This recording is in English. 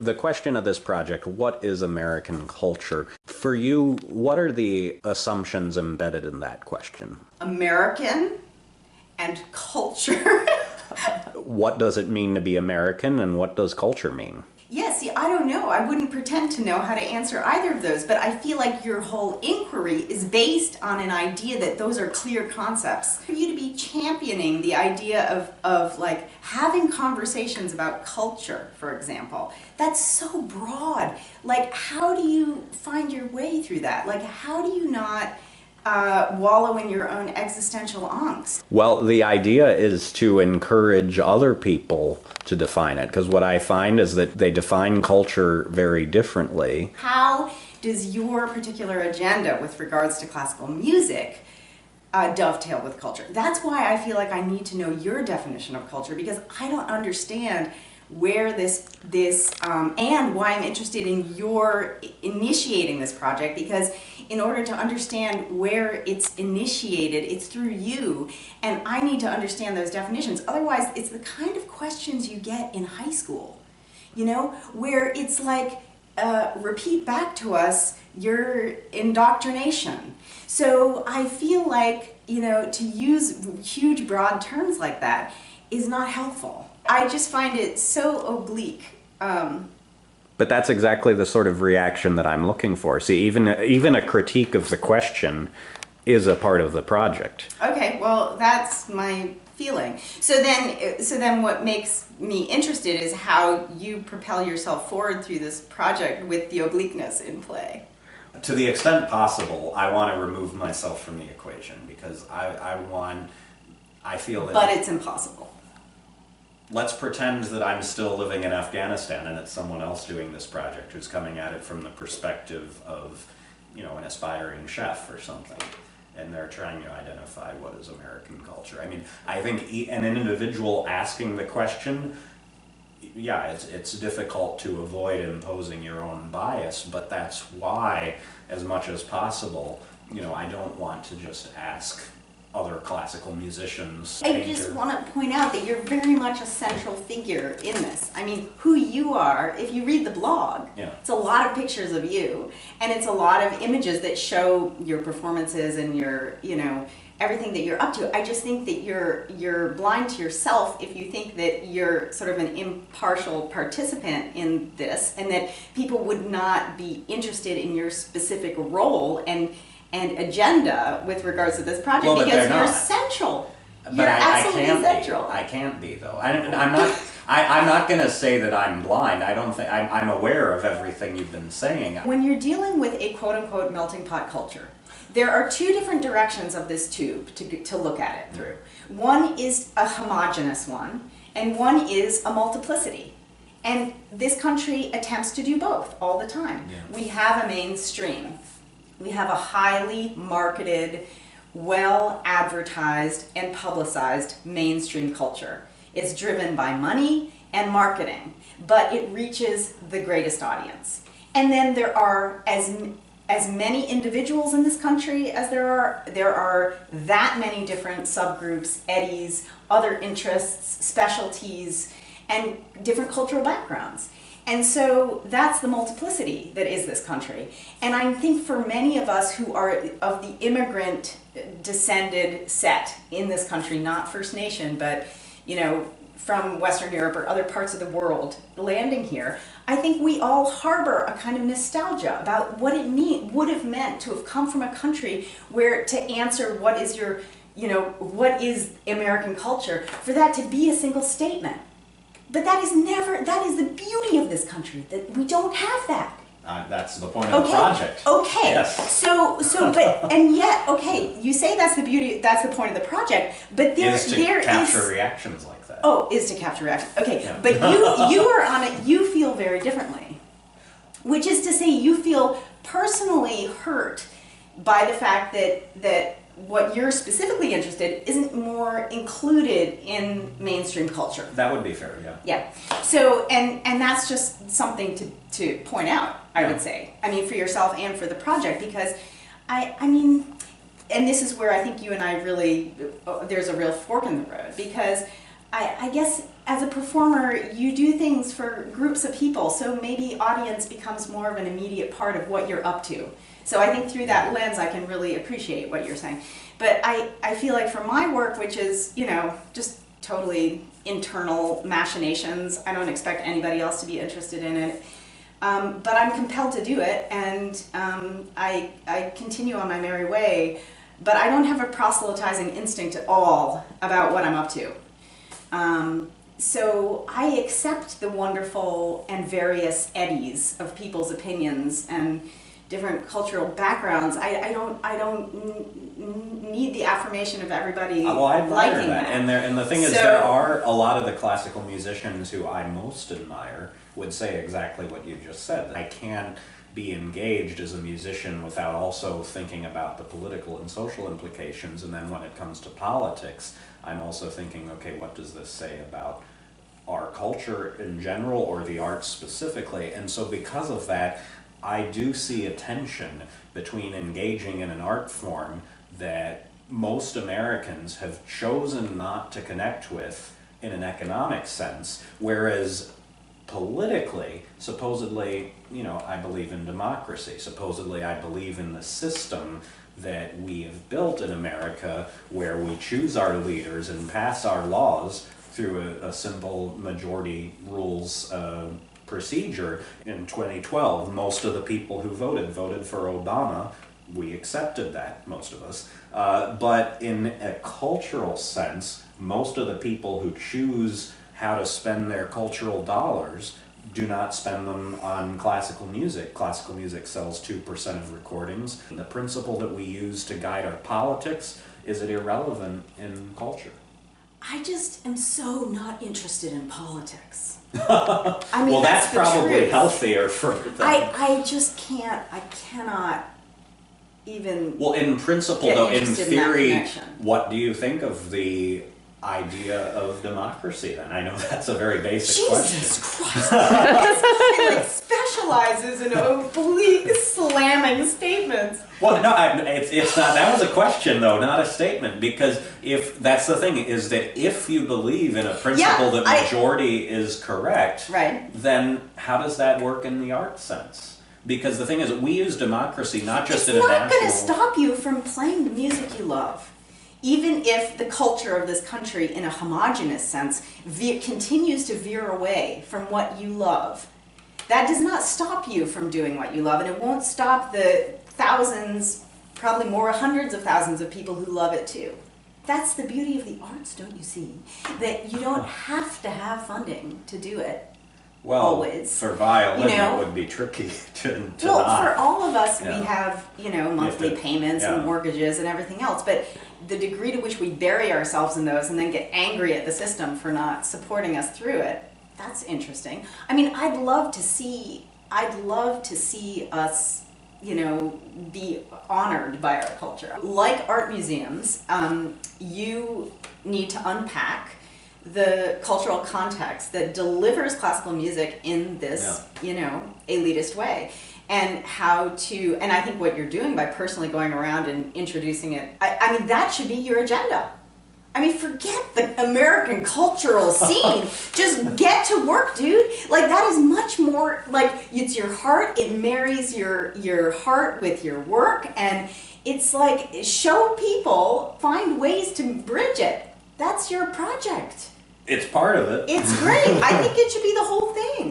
The question of this project, what is American culture? For you, what are the assumptions embedded in that question? American and culture. What does it mean to be American, and what does culture mean? Yeah, see, I don't know. I wouldn't pretend to know how to answer either of those, but I feel like your whole inquiry is based on an idea that those are clear concepts. For you to be championing the idea of like having conversations about culture, for example, that's so broad. Like, how do you find your way through that? Like, how do you not wallow in your own existential angst? Well, the idea is to encourage other people to define it, because what I find is that they define culture very differently. How does your particular agenda with regards to classical music dovetail with culture? That's why I feel like I need to know your definition of culture, because I don't understand where this and why I'm interested in your initiating this project, because in order to understand where it's initiated, it's through you, and I need to understand those definitions. Otherwise, it's the kind of questions you get in high school, you know, where it's like, repeat back to us your indoctrination. So I feel like, you know, to use huge broad terms like that is not helpful. I just find it so oblique. But that's exactly the sort of reaction that I'm looking for. See, even a critique of the question is a part of the project. Okay, well, that's my feeling. So then what makes me interested is how you propel yourself forward through this project with the obliqueness in play. To the extent possible, I want to remove myself from the equation, because I feel that... But it's impossible. Let's pretend that I'm still living in Afghanistan and it's someone else doing this project who's coming at it from the perspective of, you know, an aspiring chef or something. And they're trying to identify what is American culture. I mean, I think an individual asking the question, yeah, it's difficult to avoid imposing your own bias, but that's why, as much as possible, you know, I don't want to just ask other classical musicians. I just want to point out that you're very much a central figure in this. I mean, who you are, if you read the blog, Yeah. It's a lot of pictures of you, and it's a lot of images that show your performances and your, you know, everything that you're up to. I just think that you're blind to yourself if you think that you're sort of an impartial participant in this, and that people would not be interested in your specific role and agenda with regards to this project, Well, because you're not. Central. But You're absolutely I can't central. I can't be, though. I'm not going to say that I'm blind. I don't think I'm aware of everything you've been saying. When you're dealing with a quote-unquote melting pot culture, there are two different directions of this tube to look at it through. One is a homogeneous one, and one is a multiplicity. And this country attempts to do both all the time. Yeah. We have a mainstream. We have a highly marketed, well advertised and publicized mainstream culture. It's driven by money and marketing, but it reaches the greatest audience. And then there are as many individuals in this country as there are that many different subgroups, eddies, other interests, specialties, and different cultural backgrounds. And so that's the multiplicity that is this country. And I think for many of us who are of the immigrant descended set in this country, not First Nation, but, you know, from Western Europe or other parts of the world landing here, I think we all harbor a kind of nostalgia about what it would have meant to have come from a country where, to answer what is your, you know, what is American culture, for that to be a single statement. But that is the beauty of this country, that we don't have that. That's the point of the project. Okay. Yes. So, but, and yet, okay, you say that's the beauty, that's the point of the project, but there is capture reactions like that. Oh, is to capture reactions. Okay, Yeah. but you are on it, you feel very differently. Which is to say, you feel personally hurt by the fact that what you're specifically interested isn't more included in mainstream culture. That would be fair, yeah. Yeah. So, and that's just something to point out, I would say. I mean, for yourself and for the project, because I mean, and this is where I think you and I really, there's a real fork in the road, because I guess as a performer, you do things for groups of people, so maybe audience becomes more of an immediate part of what you're up to. So I think through that lens, I can really appreciate what you're saying. But I feel like for my work, which is, you know, just totally internal machinations, I don't expect anybody else to be interested in it. But I'm compelled to do it, and I continue on my merry way, but I don't have a proselytizing instinct at all about what I'm up to. So I accept the wonderful and various eddies of people's opinions and different cultural backgrounds. I don't need the affirmation of everybody Well, I admire liking that. And the thing is, So- there are a lot of the classical musicians who I most admire would say exactly what you just said. I can't be engaged as a musician without also thinking about the political and social implications. And then when it comes to politics, I'm also thinking, okay, what does this say about our culture in general or the arts specifically? And so because of that, I do see a tension between engaging in an art form that most Americans have chosen not to connect with in an economic sense, whereas politically, supposedly, you know, I believe in democracy. Supposedly, I believe in the system that we have built in America where we choose our leaders and pass our laws through a simple majority rules procedure. In 2012, most of the people who voted for Obama. We accepted that, most of us. But in a cultural sense, most of the people who choose how to spend their cultural dollars do not spend them on classical music. Classical music sells 2% of recordings. The principle that we use to guide our politics is irrelevant in culture. I just am so not interested in politics. I mean, Well, that's the probably truth. healthier for them. I just can't, I cannot even. Well, in principle, Get though, in interested in that theory, connection. what do you think of the idea of democracy then? I know that's a very basic Jesus question. Christ! This guy like specializes in oblique slamming statements. Well, no, it's not. That was a question, though, not a statement. Because if that's the thing, is that if you believe in a principle that majority is correct, Right. then how does that work in the art sense? Because the thing is, we use democracy not just It's in a not going national. to stop you from playing the music you love. Even if the culture of this country, in a homogenous sense, continues to veer away from what you love, that does not stop you from doing what you love, and it won't stop the thousands, probably more, hundreds of thousands of people who love it too. That's the beauty of the arts, don't you see? That you don't have to have funding to do it. Well, always. for violin, You know? it would be tricky to Well, not. for all of us, Yeah. we have, you know, monthly to- payments yeah. and mortgages and everything else, but the degree to which we bury ourselves in those and then get angry at the system for not supporting us through it, that's interesting. I mean, I'd love to see us, you know, be honored by our culture. Like art museums, you need to unpack the cultural context that delivers classical music in this, you know, elitist way. And and I think what you're doing by personally going around and introducing it, I mean, that should be your agenda. I mean, forget the American cultural scene. Just get to work, dude. Like, that is much more, like, it's your heart. It marries your heart with your work. And it's like, show people, find ways to bridge it. That's your project. It's part of it. It's great. I think it should be the whole thing.